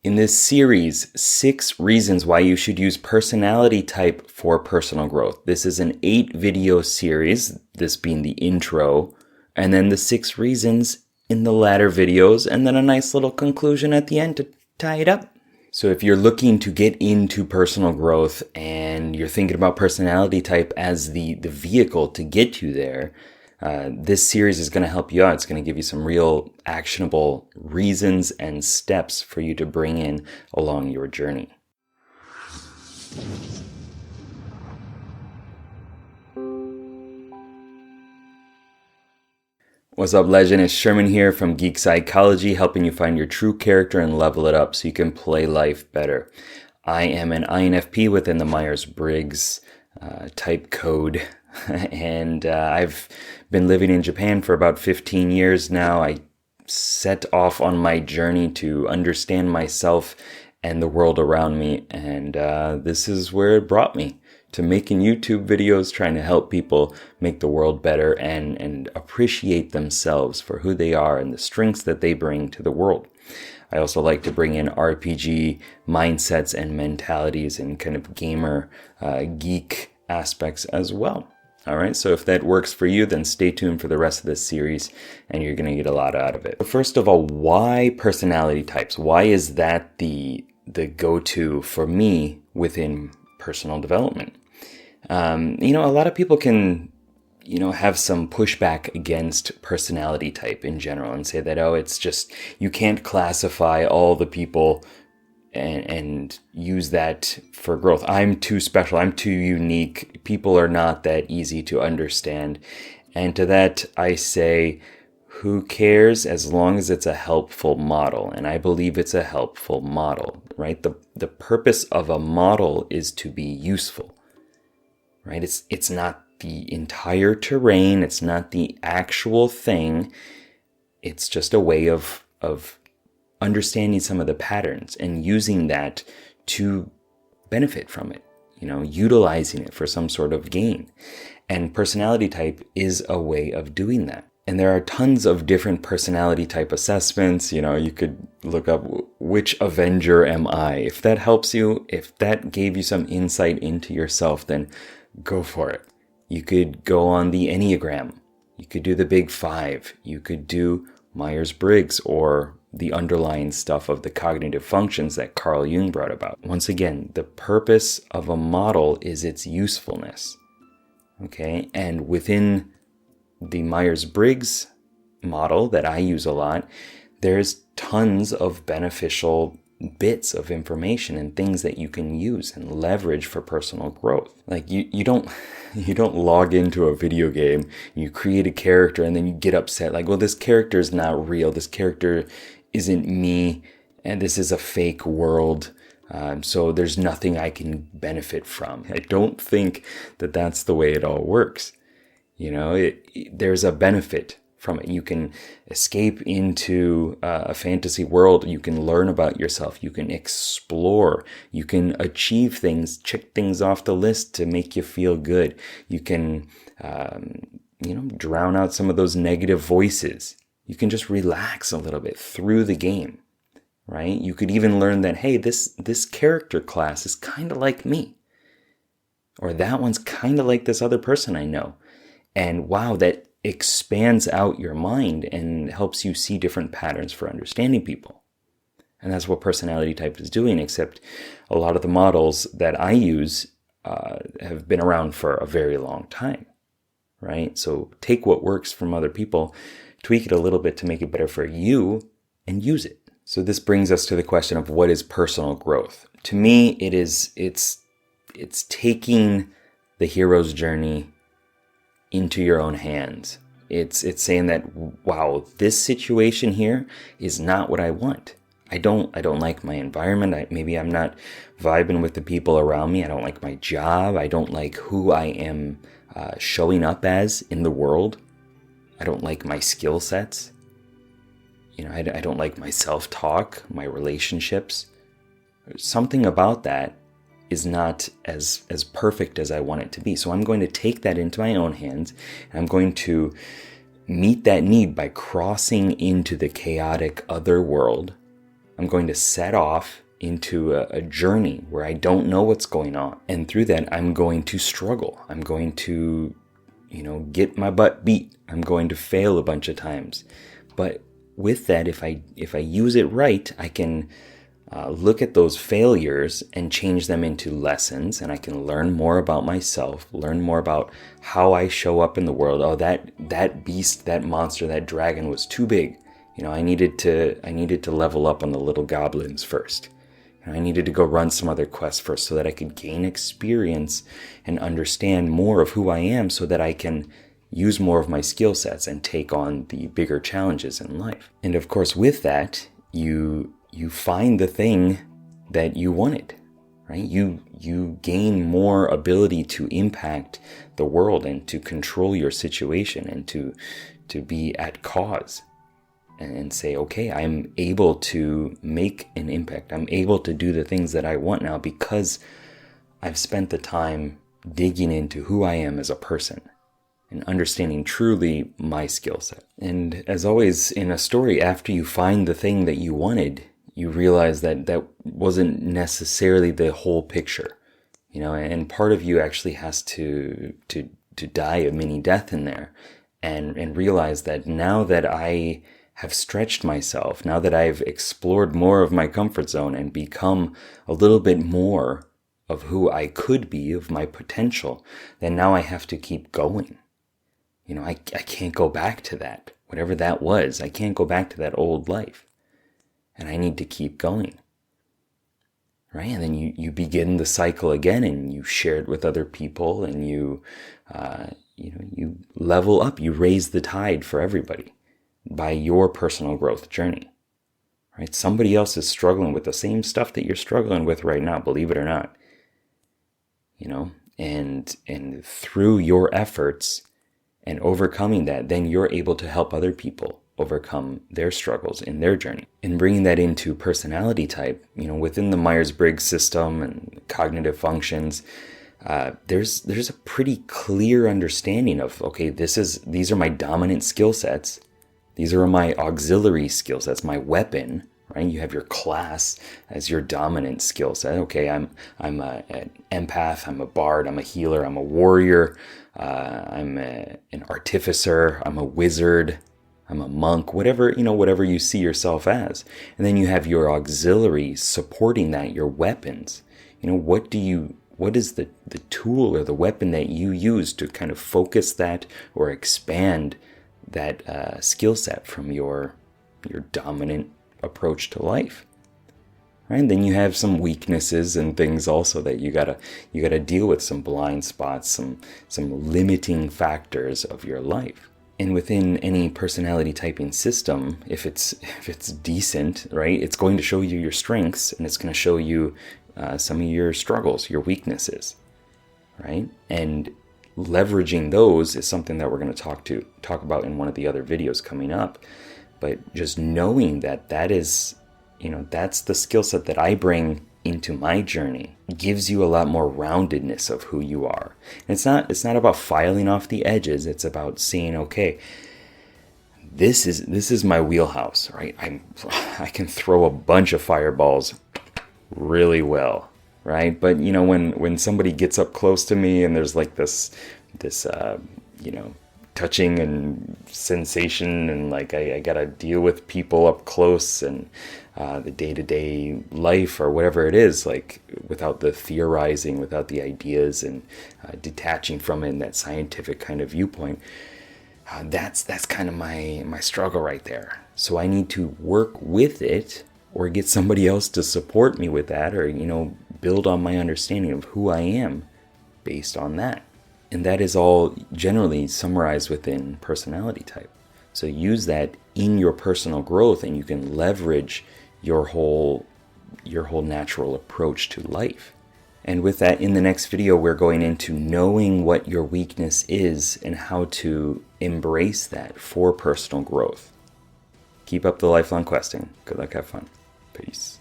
In this series, 6 reasons why you should use personality type for personal growth. This is an 8-video series, this being the intro, and then the 6 reasons in the latter videos, and then a nice little conclusion at the end to tie it up. So if you're looking to get into personal growth and you're thinking about personality type as the vehicle to get you there, this series is going to help you out. It's going to give you some real actionable reasons and steps for you to bring in along your journey. What's up, legend? It's Sherman here from Geek Psychology, helping you find your true character and level it up so you can play life better. I am an INFP within the Myers-Briggs type code, and I've been living in Japan for about 15 years now. I set off on my journey to understand myself and the world around me, and this is where it brought me. To making YouTube videos, trying to help people make the world better and appreciate themselves for who they are and the strengths that they bring to the world. I also like to bring in RPG mindsets and mentalities and kind of gamer, geek aspects as well. All right, so if that works for you, then stay tuned for the rest of this series and you're going to get a lot out of it. First of all, why personality types? Why is that the go-to for me within personal development? A lot of people can, have some pushback against personality type in general and say that, it's just, you can't classify all the people and use that for growth. I'm too special. I'm too unique. People are not that easy to understand. And to that, I say, who cares as long as it's a helpful model? And I believe it's a helpful model, right? The purpose of a model is to be useful, right? It's not the entire terrain. It's not the actual thing. It's just a way of understanding some of the patterns and using that to benefit from it, utilizing it for some sort of gain. And personality type is a way of doing that. And there are tons of different personality type assessments. You could look up which Avenger am I. If that helps you, if that gave you some insight into yourself, then go for it. You could go on the Enneagram. You could do the Big 5. You could do Myers-Briggs or the underlying stuff of the cognitive functions that Carl Jung brought about. Once again, the purpose of a model is its usefulness. Okay, and within the Myers-Briggs model that I use a lot, there's tons of beneficial bits of information and things that you can use and leverage for personal growth. Like you don't log into a video game, you create a character and then you get upset like, well, this character is not real. This character isn't me and this is a fake world. So there's nothing I can benefit from. I don't think that that's the way it all works. There's a benefit from it. You can escape into a fantasy world. You can learn about yourself. You can explore. You can achieve things, check things off the list to make you feel good. You can, drown out some of those negative voices. You can just relax a little bit through the game, right? You could even learn that, hey, this character class is kind of like me. Or that one's kind of like this other person I know. And wow, that expands out your mind and helps you see different patterns for understanding people. And that's what personality type is doing, except a lot of the models that I use have been around for a very long time, right? So take what works from other people, tweak it a little bit to make it better for you, and use it. So this brings us to the question of what is personal growth? To me, it's taking the hero's journey into your own hands. It's saying that, wow, this situation here is not what I want. I don't like my environment. Maybe I'm not vibing with the people around me. I don't like my job. I don't like who I am showing up as in the world. I don't like my skill sets. I don't like my self-talk, my relationships. Something about that is not as perfect as I want it to be. So I'm going to take that into my own hands, and I'm going to meet that need by crossing into the chaotic other world I'm going to set off into a journey where I don't know what's going on. And through that, I'm going to struggle. I'm going to, get my butt beat. I'm going to fail a bunch of times. But with that, if I use it right, I can look at those failures and change them into lessons, and I can learn more about myself, learn more about how I show up in the world. Oh, that beast, that monster, that dragon was too big. I needed to level up on the little goblins first. I needed to go run some other quests first so that I could gain experience and understand more of who I am, so that I can use more of my skill sets and take on the bigger challenges in life. And of course, with that, you find the thing that you wanted, right? You gain more ability to impact the world and to control your situation and to be at cause and say, okay, I'm able to make an impact. I'm able to do the things that I want now because I've spent the time digging into who I am as a person and understanding truly my skill set. And as always in a story, after you find the thing that you wanted, you realize that that wasn't necessarily the whole picture, and part of you actually has to die a mini death in there and realize that now that I have stretched myself, now that I've explored more of my comfort zone and become a little bit more of who I could be, of my potential, then now I have to keep going. I can't go back to that, whatever that was. I can't go back to that old life. And I need to keep going, right? And then you begin the cycle again, and you share it with other people, and you level up. You raise the tide for everybody by your personal growth journey, right? Somebody else is struggling with the same stuff that you're struggling with right now, believe it or not, and through your efforts and overcoming that, then you're able to help other people overcome their struggles in their journey. And bringing that into personality type, within the Myers-Briggs system and cognitive functions, there's a pretty clear understanding of, okay, these are my dominant skill sets. These are my auxiliary skill sets, my weapon, right? You have your class as your dominant skill set. Okay, I'm an empath, I'm a bard, I'm a healer, I'm a warrior, I'm an artificer, I'm a wizard, I'm a monk, whatever you see yourself as. And then you have your auxiliaries supporting that, your weapons. What is the tool or the weapon that you use to kind of focus that or expand that skill set from your dominant approach to life, right? And then you have some weaknesses and things also that you gotta deal with, some blind spots, some limiting factors of your life. And within any personality typing system, if it's decent, right, it's going to show you your strengths, and it's going to show you some of your struggles, your weaknesses, right? And leveraging those is something that we're going to talk about in one of the other videos coming up. But just knowing that is, that's the skill set that I bring into my journey gives you a lot more roundedness of who you are. And it's not about filing off the edges. It's about seeing, okay, this is my wheelhouse, right? I can throw a bunch of fireballs really well, right? But when somebody gets up close to me and there's like this touching and sensation, and like I gotta deal with people up close and the day-to-day life or whatever it is, like without the theorizing, without the ideas, and detaching from it in that scientific kind of viewpoint, that's kind of my struggle right there. So I need to work with it or get somebody else to support me with that, or build on my understanding of who I am based on that. And that is all generally summarized within personality type. So use that in your personal growth, and you can leverage your whole natural approach to life. And with that, in the next video, we're going into knowing what your weakness is and how to embrace that for personal growth. Keep up the lifelong questing. Good luck, have fun. Peace.